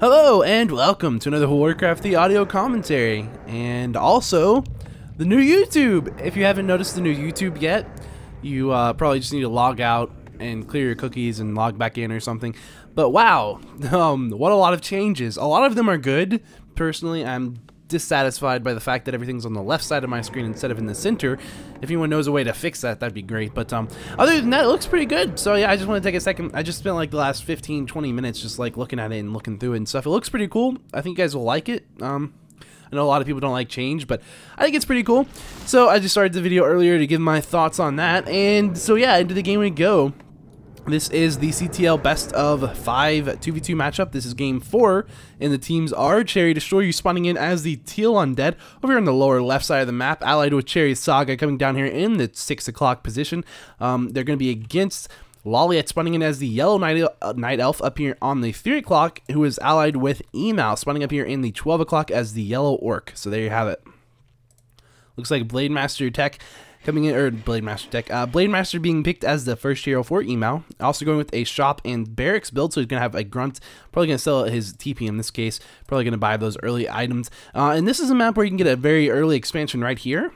Hello and welcome to another Warcraft III audio commentary, and also the new YouTube. If you haven't noticed the new YouTube yet, you probably just need to log out and clear your cookies and log back in or something. But wow, what a lot of changes. A lot of them are good. Personally, I'm dissatisfied by the fact that everything's on the left side of my screen instead of in the center. If anyone knows a way to fix that, that'd be great. But other than that, it looks pretty good. So yeah, I just want to take a second. I just spent like the last 15-20 minutes just like looking at it and looking through it and stuff. It looks pretty cool. I think you guys will like it. I know a lot of people don't like change, but I think it's pretty cool. So I just started the video earlier to give my thoughts on that. And so yeah, into the game we go. This is the CTL best of 5 2v2 matchup. This is game 4, and the teams are Cherry Destroyu spawning in as the teal undead over here on the lower left side of the map, allied with Cherry Saga coming down here in the 6 o'clock position. They're going to be against LawLiet spawning in as the yellow night elf up here on the 3 o'clock, who is allied with eMaL spawning up here in the 12 o'clock as the yellow orc. So there you have it. Looks like Blade Master Tech coming in, or Blade Master Tech, Blade Master being picked as the first hero for eMaL. Also going with a shop and barracks build, so he's going to have a grunt, probably going to sell his TP in this case, probably going to buy those early items. And this is a map where you can get a very early expansion right here.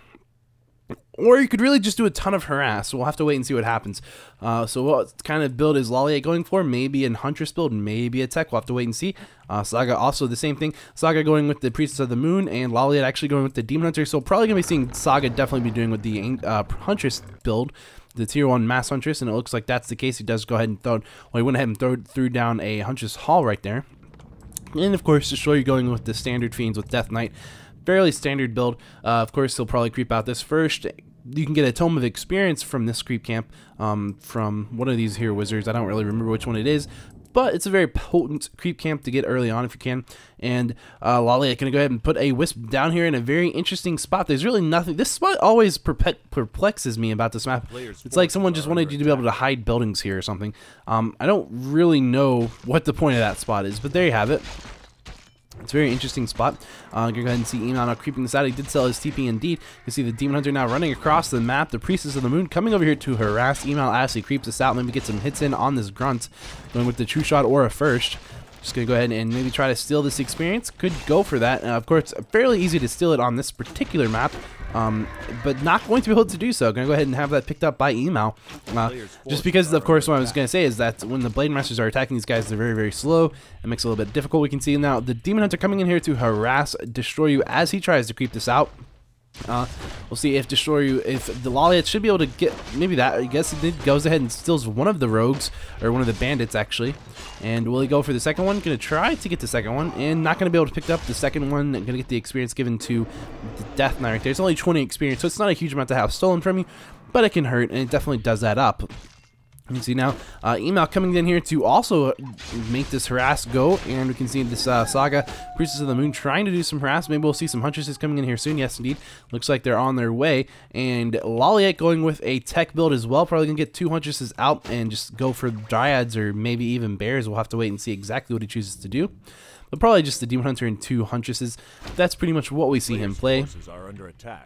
Or you could really just do a ton of harass. We'll have to wait and see what happens. So what kind of build is LawLiet going for? Maybe a Huntress build, maybe a tech. We'll have to wait and see. Saga also the same thing. Saga going with the Priestess of the Moon, and LawLiet actually going with the Demon Hunter. So probably going to be seeing Saga definitely be doing with the Huntress build, the tier 1 mass Huntress, and it looks like that's the case. He does go ahead and throw, well, he went ahead and threw down a Huntress Hall right there. And of course, Destroyu going with the standard Fiends with Death Knight. Fairly standard build. Of course, he'll probably creep out this first. You can get a Tome of Experience from this creep camp from one of these here wizards. I don't really remember which one it is, but it's a very potent creep camp to get early on if you can. And LawLiet going to go ahead and put a Wisp down here in a very interesting spot. There's really nothing. This spot always perplexes me about this map. It's like someone just wanted you to be able to hide buildings here or something. I don't really know what the point of that spot is, but there you have it. It's a very interesting spot. You can go ahead and see eMaL now creeping this out. He did sell his TP indeed. You can see the Demon Hunter now running across the map. The Priestess of the Moon coming over here to harass eMaL as he creeps us out. Maybe get some hits in on this grunt. Going with the True Shot or a first. Just going to go ahead and maybe try to steal this experience. Could go for that. Of course, fairly easy to steal it on this particular map. But not going to be able to do so. Going to go ahead and have that picked up by eMaL. Just because, of course, what I was going to say is that when the Blade Masters are attacking these guys, they're very, very slow. It makes it a little bit difficult. We can see now the Demon Hunter coming in here to harass Destroyu as he tries to creep this out. We'll see if Destroyu, if the LawLiet should be able to get, maybe that, I guess he goes ahead and steals one of the rogues, or one of the bandits actually. And will he go for the second one? Gonna try to get the second one, and not gonna be able to pick up the second one. Gonna get the experience given to the Death Knight right there. It's only 20 experience, so it's not a huge amount to have stolen from you, but it can hurt, and it definitely does that up. You can see now eMaL coming in here to also make this harass go, and we can see this Saga, Priestess of the Moon, trying to do some harass. Maybe we'll see some Huntresses coming in here soon. Yes, indeed. Looks like they're on their way. And LawLiet going with a tech build as well. Probably going to get 2 Huntresses out and just go for Dryads or maybe even Bears. We'll have to wait and see exactly what he chooses to do. But probably just the Demon Hunter and 2 Huntresses. That's pretty much what we see him play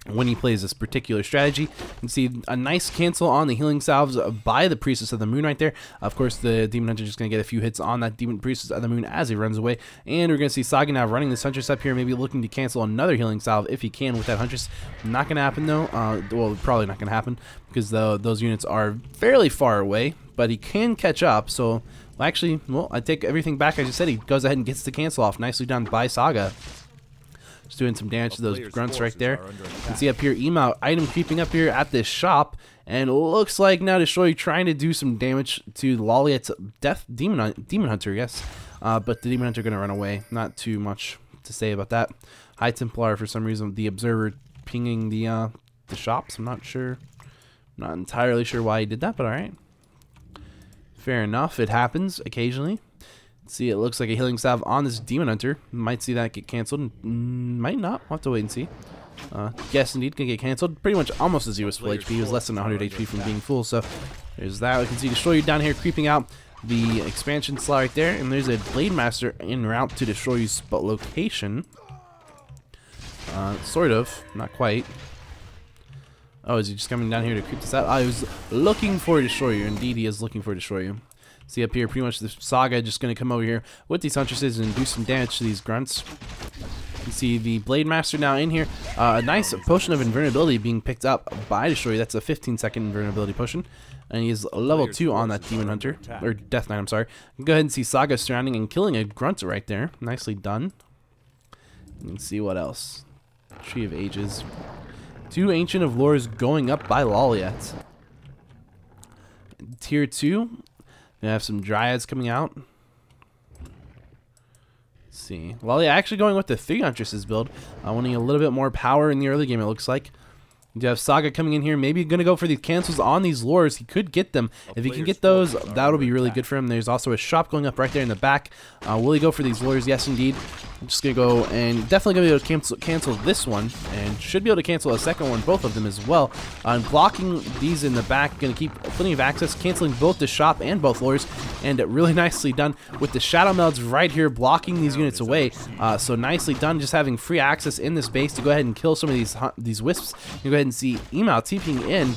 when he plays this particular strategy. You can see a nice cancel on the healing salves by the Priestess of the Moon right there. Of course, the Demon Hunter is just going to get a few hits on that Demon Priestess of the Moon as he runs away. And we're going to see Saga now running this Huntress up here, maybe looking to cancel another healing salve if he can with that Huntress. Not going to happen though. Well, probably not going to happen because those units are fairly far away, but he can catch up. So actually, well, I take everything back I just said. He goes ahead and gets the cancel off. Nicely done by Saga. Just doing some damage to those grunts right there. You can see up here eMaL item creeping up here at this shop. And it looks like now Destroyu trying to do some damage to LawLiet's Demon Hunter, yes. But the Demon Hunter going to run away. Not too much to say about that. High Templar, for some reason, the Observer pinging the shops. I'm not sure. Not entirely sure why he did that, but alright. Fair enough, it happens occasionally. See, it looks like a healing salve on this Demon Hunter. Might see that get canceled. Might not. We'll have to wait and see. Yes, indeed, gonna get canceled. Pretty much almost as he was full HP. He was less than 100 HP from being full. So there's that. We can see Destroyu down here creeping out the expansion slot right there. And there's a Blade Master en route to Destroyu's location. Sort of. Not quite. Oh, is he just coming down here to creep this out? I was looking for Destroyu. Indeed, he is looking for Destroyu. See up here, pretty much the Saga just going to come over here with these Huntresses and do some damage to these grunts. You see the Blade Master now in here. A nice potion of invulnerability being picked up by Destroyu. That's a 15-second invulnerability potion. And he's level 2 on that Demon Hunter. Or Death Knight, I'm sorry. Go ahead and see Saga surrounding and killing a grunt right there. Nicely done. You can see what else. Tree of Ages. 2 Ancient of Lores going up by LawLiet. Tier 2. We have some Dryads coming out. Let's see. LawLiet actually going with the 3 Huntresses build. Wanting a little bit more power in the early game, it looks like. You have Saga coming in here, maybe going to go for these cancels on these lures. He could get them. If he can get those, that'll be really good for him. There's also a shop going up right there in the back. Will he go for these lures? Yes, indeed. I'm just going to go and definitely going to be able to cancel this one, and should be able to cancel a second one, both of them as well. Blocking these in the back, going to keep plenty of access, canceling both the shop and both lures, and really nicely done with the Shadow Melds right here, blocking these units away. So nicely done, just having free access in this base to go ahead and kill some of these wisps. You go ahead and see eMaL TPing in.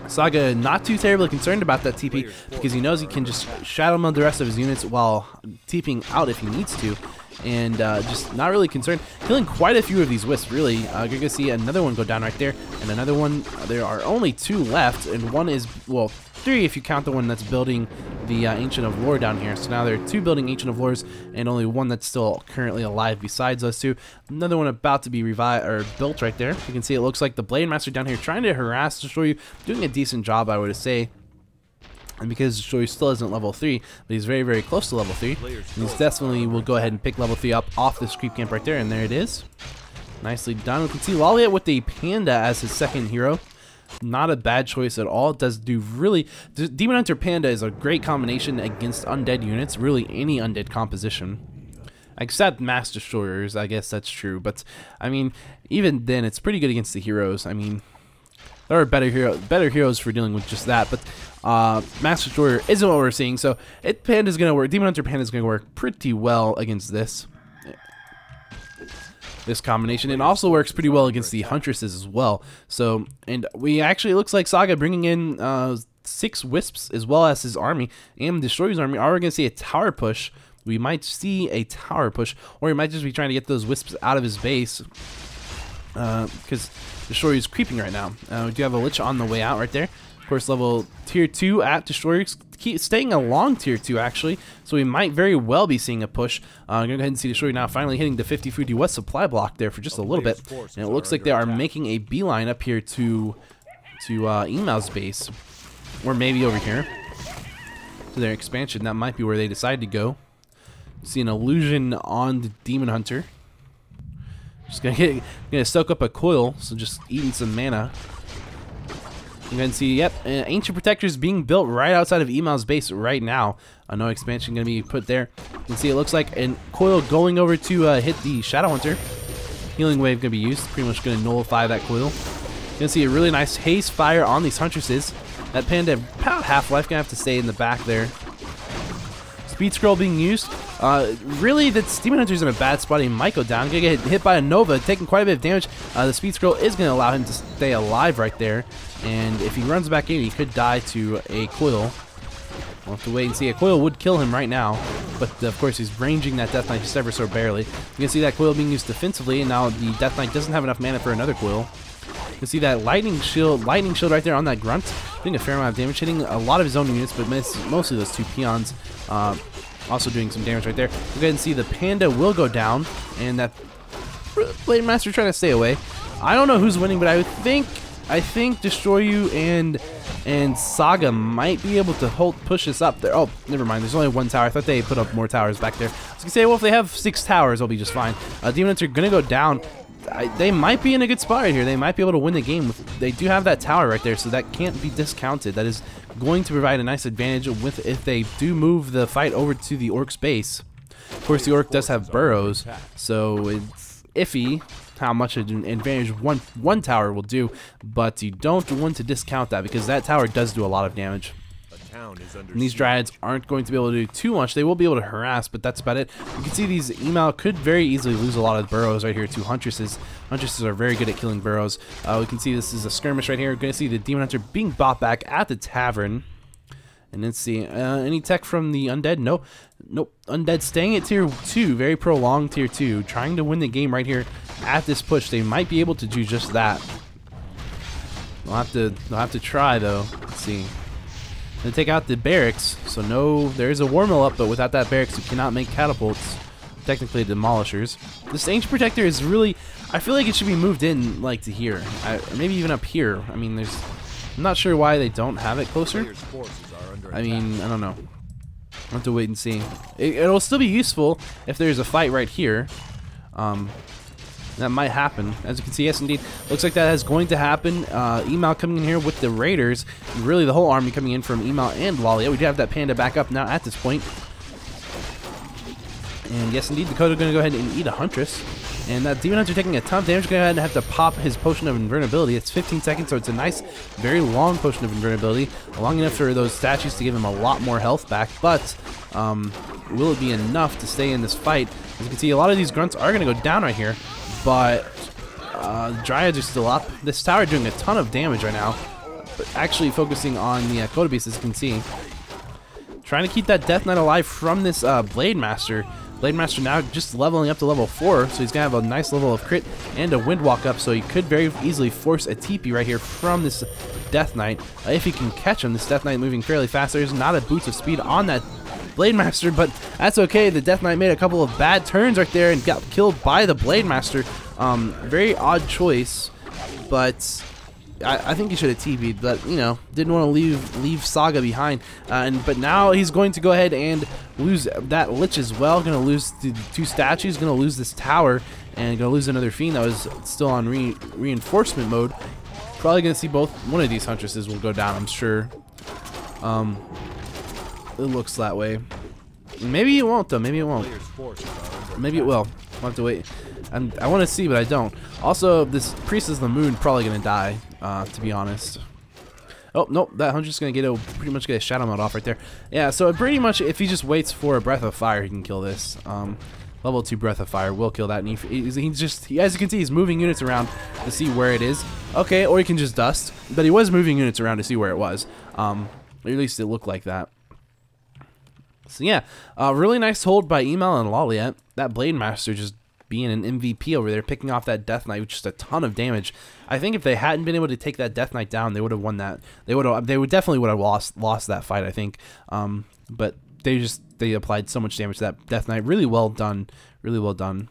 Saga not too terribly concerned about that TP because he knows he can just Shadow Meld the rest of his units while TPing out if he needs to. And just not really concerned. Killing quite a few of these wisps, really. You're going to see another one go down right there, and another one. There are only 2 left, and one is, well, 3 if you count the one that's building the Ancient of Lore down here. So now there are 2 building Ancient of Lores, and only 1 that's still currently alive besides those 2. Another one about to be revived or built right there. You can see it looks like the Blade Master down here trying to harass Destroyu, doing a decent job, I would say. And because Destroyu still isn't level 3, but he's very, very close to level 3, he's definitely will go ahead and pick level 3 up off this creep camp right there, and there it is. Nicely done. We can see LawLiet with the Panda as his second hero. Not a bad choice at all. It does do really... Demon Hunter Panda is a great combination against undead units, really any undead composition. Except Mass Destroyers, I guess that's true. But, I mean, even then, it's pretty good against the heroes. I mean, there are better heroes for dealing with just that, but Mass Destroyer isn't what we're seeing, so Panda's gonna work. Demon Hunter Panda's gonna work pretty well against this combination. It also works pretty well against the Huntresses as well. So, and we actually, it looks like Saga bringing in 6 Wisps as well as his army, and Destroyu's army. Are we gonna see a tower push? We might see a tower push, or he might just be trying to get those Wisps out of his base. Because Destroyu is creeping right now. We do have a Lich on the way out right there. Of course, level tier 2 at Destroyu. Keep staying along tier 2 actually, so we might very well be seeing a push. I'm gonna go ahead and see Destroyu now finally hitting the 50 Food West supply block there for just a little bit, and it looks like they are making a beeline up here to eMaL's base, or maybe over here to their expansion. That might be where they decide to go. See an illusion on the Demon Hunter. Just gonna soak up a coil, so just eating some mana. You can see, yep, Ancient Protectors being built right outside of eMaL's base right now. No expansion gonna be put there. You can see it looks like a coil going over to hit the Shadow Hunter. Healing Wave gonna be used, pretty much gonna nullify that coil. You can see a really nice haze fire on these Huntresses. That Panda about half-life, gonna have to stay in the back there. Speed Scroll being used. Really, the Demon Hunter's in a bad spot. He might go down. Gonna get hit by a Nova, taking quite a bit of damage. The Speed Scroll is gonna allow him to stay alive right there. And if he runs back in, he could die to a coil. We'll have to wait and see. A coil would kill him right now, but of course he's ranging that Death Knight just ever so barely. You can see that coil being used defensively, and now the Death Knight doesn't have enough mana for another coil. You can see that lightning shield right there on that grunt, doing a fair amount of damage, hitting a lot of his own units, but mostly those 2 peons. Also doing some damage right there. We'll go ahead and see the Panda will go down, and that Blade Master trying to stay away. I don't know who's winning, but I think Destroyu and Saga might be able to push this up there. Oh, never mind. There's only 1 tower. I thought they put up more towers back there. I was gonna say, well, if they have 6 towers, they'll be just fine. Demon Hunter gonna go down. They might be in a good spot right here. They might be able to win the game. They do have that tower right there, so that can't be discounted. That is going to provide a nice advantage if they do move the fight over to the Orc's base. Of course, the Orc does have burrows, so it's iffy how much an advantage one tower will do, but you don't want to discount that because that tower does do a lot of damage. And these Dryads aren't going to be able to do too much. They will be able to harass, but that's about it. You can see these eMaL could very easily lose a lot of burrows right here to Huntresses. Huntresses are very good at killing burrows. We can see this is a skirmish right here. We're going to see the Demon Hunter being bought back at the tavern. And let's see, any tech from the Undead? Nope. Undead staying at tier 2, very prolonged tier 2, trying to win the game right here at this push. They might be able to do just that. They'll have to try though. Let's see. They take out the barracks, so no, there is a war mill up, but without that barracks, you cannot make catapults. Technically, demolishers. This Ancient Protector is really, I feel like it should be moved in like to here, maybe even up here. I mean, I'm not sure why they don't have it closer. I mean, I don't know. I'll have to wait and see. It'll still be useful if there's a fight right here. That might happen. As you can see, yes indeed. Looks like that is going to happen. eMaL coming in here with the Raiders. Really the whole army coming in from eMaL and LawLiet. We do have that Panda back up now at this point. And yes indeed, Dakota going to go ahead and eat a Huntress. And that Demon Hunter taking a ton of damage, going to go ahead and have to pop his Potion of Invulnerability. It's 15 seconds, so it's a nice, very long Potion of Invulnerability. Long enough for those statues to give him a lot more health back, but will it be enough to stay in this fight? As you can see, a lot of these grunts are going to go down right here, but Dryads are still up. This tower doing a ton of damage right now, but actually focusing on the Koda Beast, as you can see. Trying to keep that Death Knight alive from this Blade Master. Blade Master now just leveling up to level 4, so he's going to have a nice level of crit and a Windwalk up, so he could very easily force a TP right here from this Death Knight. If he can catch him, this Death Knight moving fairly fast. There's not a Boots of Speed on that Blade Master, but that's okay. The Death Knight made a couple of bad turns right there and got killed by the Blade Master. Very odd choice, but I think he should have TP'd, but you know, didn't want to leave Saga behind. But now he's going to go ahead and lose that Lich as well. Going to lose the 2 statues. Going to lose this tower, and going to lose another Fiend that was still on reinforcement mode. Probably going to see one of these Huntresses will go down, I'm sure. It looks that way. Maybe it won't though. Maybe it won't. Maybe it will. I'll have to wait. I want to see, but I don't. Also, this Priest of the Moon probably gonna die. To be honest. Oh nope, that Hunter's gonna pretty much get a Shadow Meld off right there. Yeah, so pretty much if he just waits for a Breath of Fire, he can kill this. Level 2 Breath of Fire will kill that, and he's just, as you can see, he's moving units around to see where it is. Okay, or he can just dust, but he was moving units around to see where it was. Or at least it looked like that. So yeah, really nice hold by eMaL and LawLiet. That Blade Master just being an MVP over there, picking off that Death Knight with just a ton of damage. I think if they hadn't been able to take that Death Knight down, they would have won that. They definitely would have lost that fight, I think. But they applied so much damage to that Death Knight. Really well done. Really well done.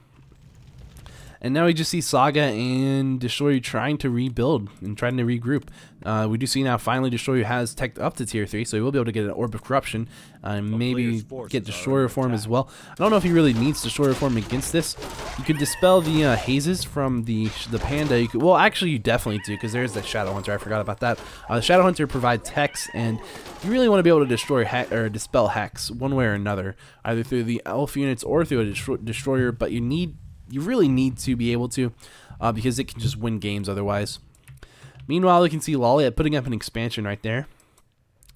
And now we just see Saga and Destroyu trying to rebuild and trying to regroup. We do see now finally Destroyu has teched up to tier 3, so he will be able to get an Orb of Corruption and maybe get Destroyer form as well. I don't know if he really needs Destroyer form against this. You could dispel the hazes from the Panda. Well, actually you definitely do, because there's the Shadow Hunter. I forgot about that. The Shadow Hunter provides Hex, and you really want to be able to destroy or dispel Hex one way or another, either through the Elf units or through a Destroyer, but you really need to be able to, because it can just win games otherwise. Meanwhile, you can see LawLiet putting up an expansion right there.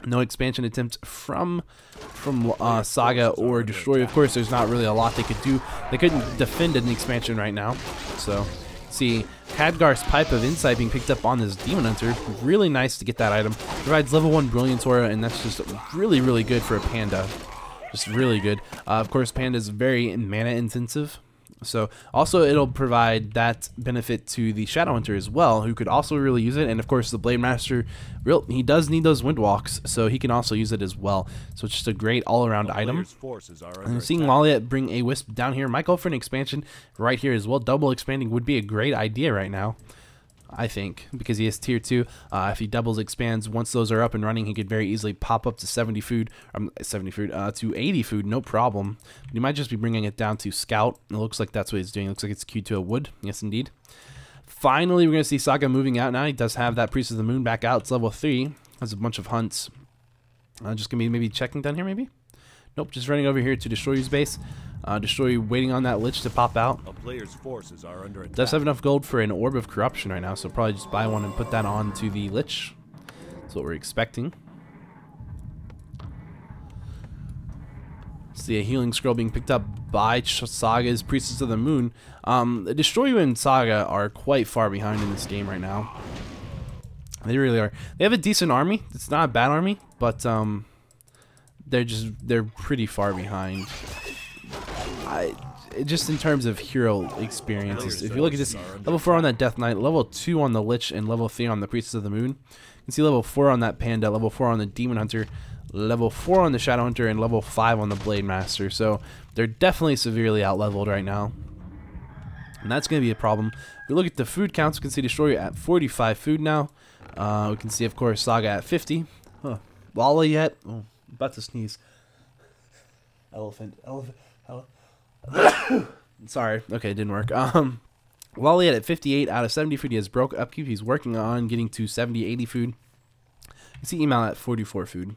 No expansion attempt from Saga or Destroyu. Of course, there's not really a lot they could do. They couldn't defend an expansion right now. So, see, Khadgar's Pipe of Insight being picked up on this Demon Hunter. Really nice to get that item. Provides level 1 Brilliance Aura, and that's just really, really good for a Panda. Just really good. Of course, Panda is very mana intensive. So also it'll provide that benefit to the Shadow Hunter as well, who could also really use it. And of course the Blade Master, he does need those Windwalks, so he can also use it as well. So it's just a great all-around item. And seeing LawLiet bring a Wisp down here, might go for an expansion right here as well. Double expanding would be a great idea right now, I think, because he has tier 2. If he doubles expands, once those are up and running, he could very easily pop up to 70 food, to 80 food, no problem. But he might just be bringing it down to Scout. It looks like that's what he's doing. It looks like it's queued to a wood. Yes, indeed. Finally, we're going to see Saga moving out now. He does have that Priest of the Moon back out. It's level 3. Has a bunch of hunts. Just going to be maybe checking down here, maybe? Nope, just running over here to Destroyu's base. Destroyu waiting on that Lich to pop out. A player's forces are under attack. Does have enough gold for an Orb of Corruption right now, so probably just buy one and put that on to the Lich. That's what we're expecting. See a healing scroll being picked up by Saga's Priestess of the Moon. Destroyu and Saga are quite far behind in this game right now. They really are. They have a decent army. It's not a bad army, but they're pretty far behind. Just in terms of hero experiences, if you look at this, level 4 on that Death Knight, level 2 on the Lich, and level 3 on the Priestess of the Moon. You can see level 4 on that Panda, level 4 on the Demon Hunter, level 4 on the Shadow Hunter, and level 5 on the Blade Master. So they're definitely severely out-leveled right now, and that's going to be a problem. If we look at the food counts, we can see Destroyu at 45 food now. We can see, of course, Saga at 50. LawLiet, oh, about to sneeze. Elephant. Sorry. Okay, it didn't work. LawLiet at 58 out of 70 food. He has broke upkeep. He's working on getting to 70, 80 food. You see eMaL at 44 food.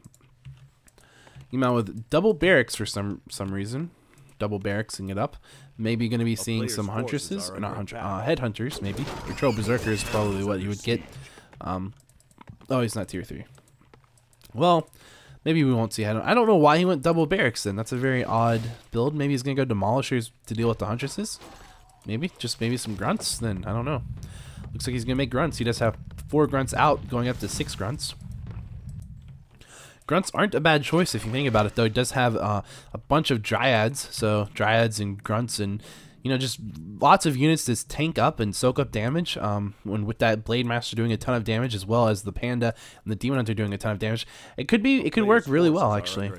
eMaL with double barracks for some reason. Double barracksing it up. Maybe going to be seeing some huntresses, or not headhunters, maybe. Patrol Berserker is probably what you would get. Oh, he's not tier 3. Well, maybe we won't see. I don't know why he went double barracks then. That's a very odd build. Maybe he's going to go Demolishers to deal with the huntresses. Maybe. Just maybe some grunts then. I don't know. Looks like he's going to make grunts. He does have 4 grunts out, going up to 6 grunts. Grunts aren't a bad choice if you think about it, though. He does have a bunch of dryads. So dryads and grunts and, you know, just lots of units that tank up and soak up damage. When with that Blade Master doing a ton of damage, as well as the Panda and the Demon Hunter doing a ton of damage, it could work really well actually.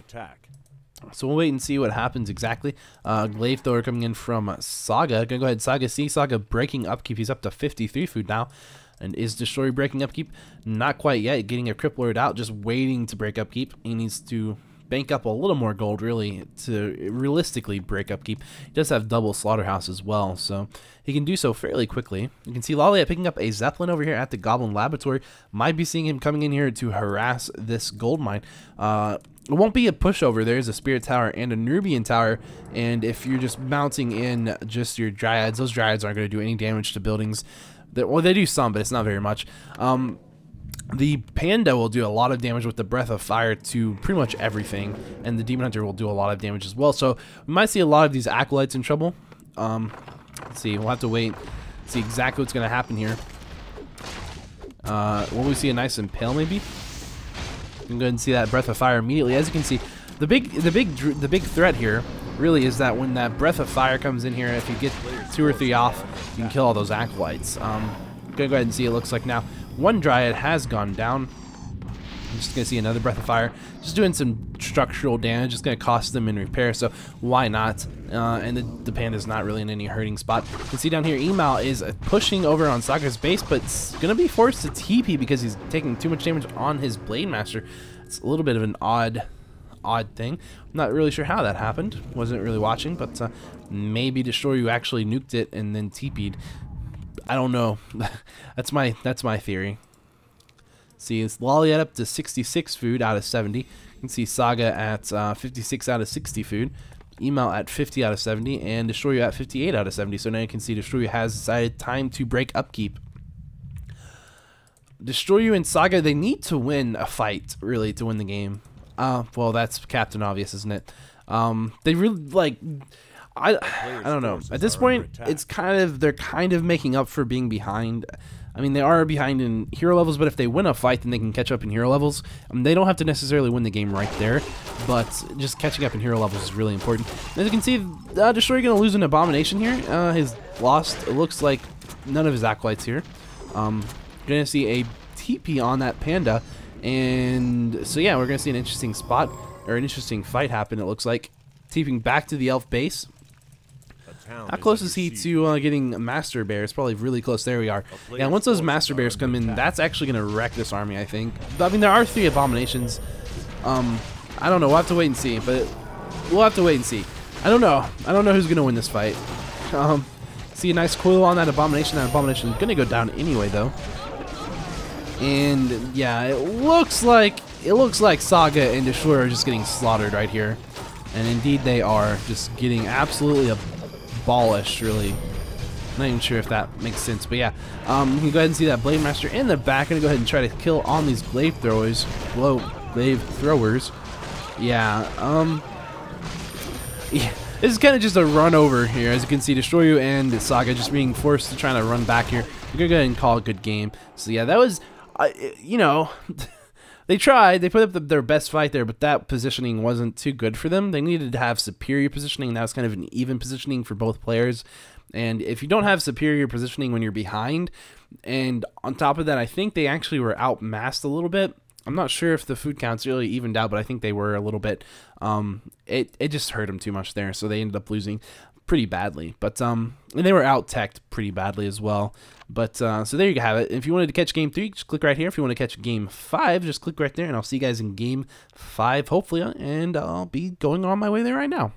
So we'll wait and see what happens exactly. Glaive Thrower coming in from Saga. Gonna go ahead, Saga. See Saga breaking upkeep. He's up to 53 food now. And is Destroyu breaking upkeep? Not quite yet. Getting a Crip Lord out, just waiting to break upkeep. He needs to bank up a little more gold, really, to realistically break upkeep. He does have double Slaughterhouse as well, so he can do so fairly quickly. You can see LawLiet picking up a Zeppelin over here at the Goblin Laboratory. Might be seeing him coming in here to harass this gold mine. It won't be a pushover. There's a Spirit Tower and a Nubian Tower, and if you're just mounting in just your Dryads, those Dryads aren't going to do any damage to buildings. Well, they do some, but it's not very much. The Panda will do a lot of damage with the Breath of Fire to pretty much everything, and the Demon Hunter will do a lot of damage as well. So we might see a lot of these Acolytes in trouble. Let's see. We'll have to wait, see exactly what's going to happen here. Will we see a nice Impale maybe? You can go ahead and see that Breath of Fire immediately. As you can see, the big threat here really is that when that Breath of Fire comes in here, if you get 2 or 3 off, you can kill all those Acolytes. I'm gonna go ahead and see. It looks like now one Dryad has gone down. I'm just gonna see another Breath of Fire, just doing some structural damage. It's gonna cost them in repair, so why not? And the Panda's not really in any hurting spot. You can see down here, eMaL is pushing over on Saga's base, but it's gonna be forced to TP because he's taking too much damage on his Blade Master. It's a little bit of an odd thing. I'm not really sure how that happened. Wasn't really watching, but maybe Destroyu actually nuked it and then TP'd. I don't know. that's my theory. See, it's LawLiet up to 66 food out of 70. You can see Saga at 56 out of 60 food. eMaL at 50 out of 70, and Destroyu at 58 out of 70. So now you can see Destroyu has decided time to break upkeep. Destroyu and Saga, they need to win a fight, really, to win the game. Well, that's Captain Obvious, isn't it? They really, like, I don't know. At this point, they're kind of making up for being behind. I mean, they are behind in hero levels, but if they win a fight, then they can catch up in hero levels. They don't have to necessarily win the game right there, but just catching up in hero levels is really important. As you can see, Destroyu going to lose an Abomination here. He's lost, it looks like, none of his Acolytes here. Going to see a TP on that Panda, and so yeah, we're going to see an interesting spot, or an interesting fight happen, it looks like. TPing back to the elf base. How close is he to getting Master Bears? Probably really close. There we are. Yeah, once those Master Bears come in, that's actually going to wreck this army, I think. I mean, there are 3 Abominations. I don't know. We'll have to wait and see, but we'll have to wait and see. I don't know. I don't know who's going to win this fight. See a nice coil on that Abomination. That Abomination is going to go down anyway, though. And yeah, it looks like Saga and Destroyu are just getting slaughtered right here. And indeed they are just getting absolutely abolished, really. Not even sure if that makes sense, but yeah. You can go ahead and see that Blade Master in the back. Gonna go ahead and try to kill on these glaive throwers. Glaive throwers. Yeah, yeah. This is kind of just a run over here. As you can see, Destroyu and Saga just being forced to try to run back here. We're gonna go ahead and call it a good game. So yeah, that was, you know, They tried. They put up their best fight there, but that positioning wasn't too good for them. They needed to have superior positioning. That was kind of an even positioning for both players. And if you don't have superior positioning when you're behind, and on top of that, I think they actually were outmassed a little bit. I'm not sure if the food counts really evened out, but I think they were a little bit. It just hurt them too much there, so they ended up losing pretty badly. But and they were out-teched pretty badly as well. But so there you have it. If you wanted to catch Game 3, just click right here. If you want to catch Game 5, just click right there, and I'll see you guys in Game 5, hopefully. And I'll be going on my way there right now.